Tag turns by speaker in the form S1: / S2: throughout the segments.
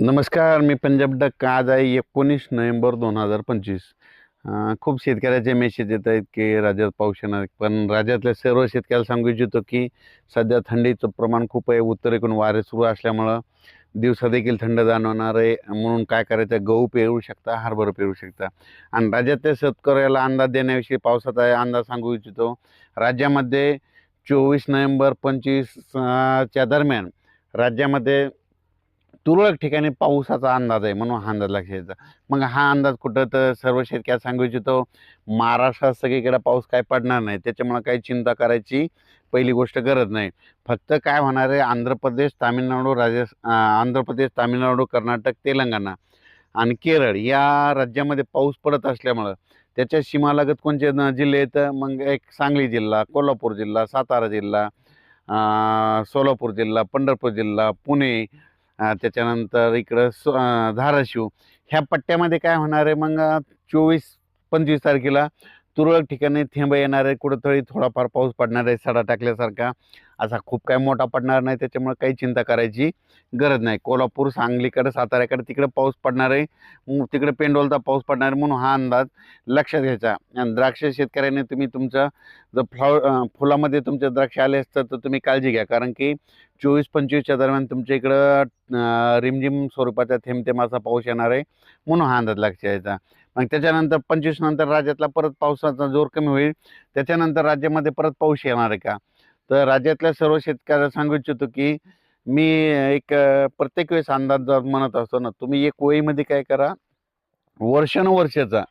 S1: नमस्कार, मी पंजाब डक. आज आहे 19 नोव्हेंबर 2025. खूप शेतकऱ्याचे मेसेज येत आहेत की राज्यात पाऊस येणार, पण राज्यातल्या सर्व शेतकऱ्याला सांगू इच्छितो की सध्या थंडीचं प्रमाण खूप आहे. उत्तरेकडून वारे सुरू असल्यामुळं दिवसा देखील थंड जाणवणार आहे. म्हणून काय करायचं, गहू पेरू शकता, हरभरा पेरू शकता. आणि राज्यातल्या शेतकऱ्याला अंदाज देण्याविषयी पावसाचा अंदाज सांगू इच्छितो. राज्यामध्ये 24 नोव्हेंबर 25 च्या दरम्यान राज्यामध्ये तुरळक ठिकाणी पावसाचा अंदाज आहे, म्हणून हा अंदाज लक्षात घ्यायचा. मग हा अंदाज कुठं, तर सर्व शेतकऱ्याला सांगू इच्छितो, महाराष्ट्रात सगळीकडे पाऊस काय पडणार नाही, त्याच्यामुळे काही चिंता करायची पहिली गोष्ट गरज नाही. फक्त काय होणार आहे, आंध्र प्रदेश, तामिळनाडू, कर्नाटक, तेलंगणा आणि केरळ या राज्यामध्ये पाऊस पडत असल्यामुळं त्याच्या सीमालगत कोणते जिल्हे आहेत, मग एक सांगली जिल्हा, कोल्हापूर जिल्हा, सातारा जिल्हा, सोलापूर जिल्हा, पंढरपूर जिल्हा, पुणे, त्याच्यानंतर इकडं धाराशिव ह्या पट्ट्यामध्ये काय होणार आहे, मग 24-25 तारखेला तुरळक ठिकाणी थेंब येणार आहे. कुठंतरी थोडाफार पाऊस पडणार आहे, सडा टाकल्यासारखा. असा खूप काय मोठा पडणार नाही, त्याच्यामुळे काही चिंता करायची गरज नाही. कोल्हापूर, सांगलीकडे, साताऱ्याकडे तिकडे पाऊस पडणार आहे, तिकडे पेंडोलचा पाऊस पडणार आहे, म्हणून हा अंदाज लक्षात घ्यायचा. आणि द्राक्ष शेतकऱ्याने तुम्ही तुमचं जर फुलामध्ये तुमचे द्राक्ष आले असतात तर तुम्ही काळजी घ्या, कारण की 24-25च्या दरम्यान तुमच्या इकडं रिमझिम स्वरूपाचा थेंब पाऊस येणार आहे, म्हणून हा अंदाज लक्षात यायचा. मग त्याच्यानंतर 25 नंतर राज्यातला परत पावसाचा जोर कमी होईल. त्याच्यानंतर राज्यामध्ये परत पाऊस येणार आहे का, तर राज्यातल्या सर्व शेतकऱ्याला सांगू इच्छितो की मी प्रत्येक वेळेस अंदाज जर म्हणत असतो ना, तुम्ही एक वहीमध्ये काय करा, वर्षानुवर्षाचा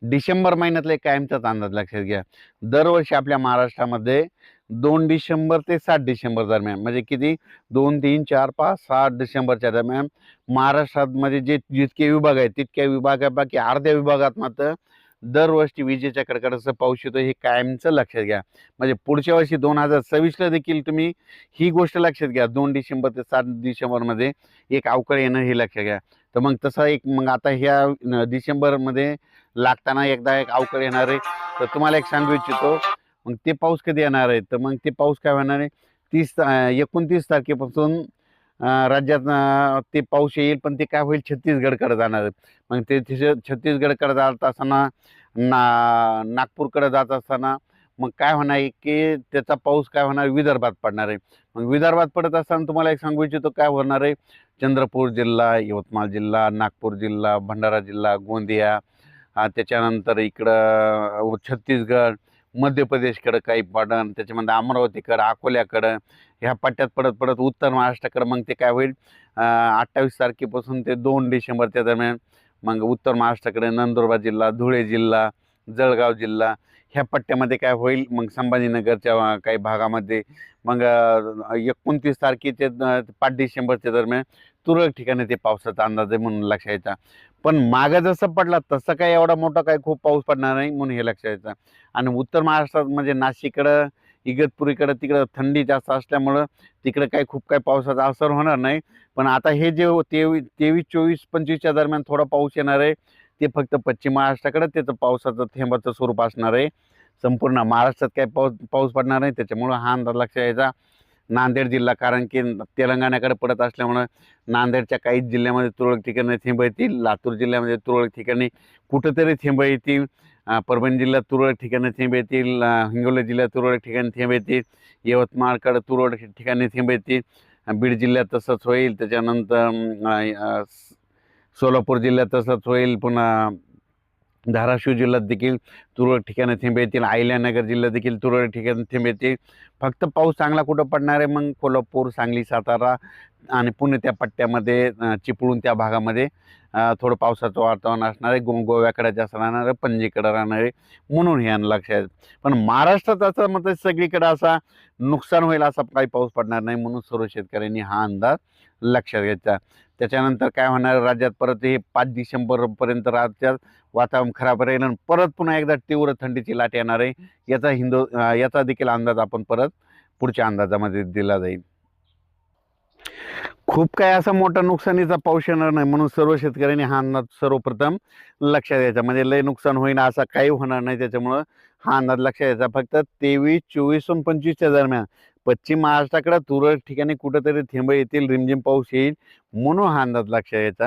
S1: डिसेंबर महिन्यातला एक कायमचाच अंदाज लक्षात घ्या. दरवर्षी आपल्या महाराष्ट्रामध्ये 2 डिसेंबर ते 7 डिसेंबर दरम्यान, म्हणजे किती, 2, 3, 4, 5, 6 डिसेंबरच्या दरम्यान महाराष्ट्रामध्ये जितके विभाग आहेत तितक्या विभागापैकी अर्ध्या विभागात मात्र दरवर्षी विजेच्या कडकडाटाचा पाऊस येतो, हे कायमचं लक्षात घ्या. म्हणजे पुढच्या वर्षी 2026ला देखील तुम्ही ही गोष्ट लक्षात घ्या, 2 डिसेंबर ते 7 डिसेंबरमध्ये एक अवकाळी येणं हे लक्षात घ्या. तर मग तसा मग आता ह्या डिसेंबरमध्ये लागताना एकदा एक अवकाळी येणार आहे. तर तुम्हाला एक सांगू इच्छितो, मग ते पाऊस कधी येणार आहे, तर मग ते पाऊस काय होणार आहे, 29 तारखेपासून राज्यात ते पाऊस येईल, पण ते काय होईल, छत्तीसगडकडे जाणार आहे. मग ते छत्तीसगडकडे जात असताना, नागपूरकडे जात असताना मग काय होणार आहे की त्याचा पाऊस काय होणार, विदर्भात पडणार आहे. मग विदर्भात पडत असताना तुम्हाला एक सांगू इच्छितो, काय होणार आहे, चंद्रपूर जिल्हा, यवतमाळ जिल्हा, नागपूर जिल्हा, भंडारा जिल्हा, गोंदिया, त्याच्यानंतर इकडं छत्तीसगड, मध्य प्रदेशकडं काही पडन, त्याच्यामध्ये अमरावतीकडं, अकोल्याकडं ह्या पट्ट्यात पडत पडत उत्तर महाराष्ट्राकडं मग ते काय होईल, 28 तारखेपासून ते 2 डिसेंबरच्या दरम्यान मग उत्तर महाराष्ट्राकडे नंदुरबार जिल्हा, धुळे जिल्हा, जळगाव जिल्हा ह्या पट्ट्यामध्ये काय होईल, मग संभाजीनगरच्या काही भागामध्ये मग 29 तारखेचे 5 डिसेंबरच्या दरम्यान तुरळक ठिकाणी ते पावसाचा अंदाज आहे, म्हणून लक्षात यायचा. पण मागं जसं पडला तसं काही एवढा मोठा काही खूप पाऊस पडणार नाही, म्हणून हे लक्षात यायचं. आणि उत्तर महाराष्ट्रात म्हणजे नाशिककडं, इगतपुरीकडं तिकडं थंडी जास्त असल्यामुळं तिकडं काही खूप काही पावसाचा असर होणार नाही. पण आता हे जे 23-24-25च्या दरम्यान थोडा पाऊस येणार आहे, ते फक्त पश्चिम महाराष्ट्राकडे त्याचं पावसाचं थेंबाचं स्वरूप असणार आहे. संपूर्ण महाराष्ट्रात काही पाऊस पडणार नाही, त्याच्यामुळं हा अंदाज लक्षात यायचा. नांदेड जिल्हा, कारण की तेलंगणाकडे पडत असल्यामुळं नांदेडच्या काही जिल्ह्यामध्ये तुरळक ठिकाणी थेंब येतील, लातूर जिल्ह्यामध्ये तुरळक ठिकाणी कुठंतरी थेंब येतील, परभणी जिल्ह्यात तुरळक ठिकाणी थेंब येतील, हिंगोली जिल्ह्यात तुरळक ठिकाणी थेंब येतील, यवतमाळकडे तुरळक ठिकाणी थेंब येतील, बीड जिल्ह्यात तसंच होईल. त्याच्यानंतर सोलापूर जिल्ह्यात तसंच होईल. पुन्हा धाराशिव जिल्ह्यात देखील तुरळक ठिकाणी थेंब येतील, अहिल्यानगर जिल्ह्यात देखील तुरळक ठिकाणी थेंब येतील. फक्त पाऊस चांगला कुठं पडणार आहे, मग कोल्हापूर, सांगली, सातारा आणि पुणे त्या पट्ट्यामध्ये चिपळूण त्या भागामध्ये थोडं पावसाचं वातावरण असणार आहे. गोव्याकडे जास्त राहणार आहे, पणजीकडे राहणार आहे, म्हणून हे लक्षात. पण महाराष्ट्रात असं म्हणजे सगळीकडे असा नुकसान होईल असा काही पाऊस पडणार नाही, म्हणून सर्व शेतकऱ्यांनी हा अंदाज लक्षात घ्यायचा. त्याच्यानंतर काय होणार, राज्यात परत हे 5 डिसेंबरपर्यंत राज्यात वातावरण खराब राहील आणि परत पुन्हा एकदा तीव्र थंडीची लाट येणार आहे. याचा देखील अंदाज आपण परत पुढच्या अंदाजामध्ये दिला जाईल. खूप काय असा मोठा नुकसानीचा पाऊस येणार नाही, म्हणून सर्व शेतकऱ्यांनी हा अंदाज सर्वप्रथम लक्षात द्यायचा. म्हणजे लय नुकसान होईल असं काही होणार नाही, त्याच्यामुळं हा अंदाज लक्षात द्यायचा. फक्त 23, 24 आणि 25च्या दरम्यान पश्चिम महाराष्ट्राकडे तुरळक ठिकाणी कुठेतरी थेंब येतील, रिमझिम पाऊस येईल, म्हणून हा अंदाज लक्षात घ्यायचा.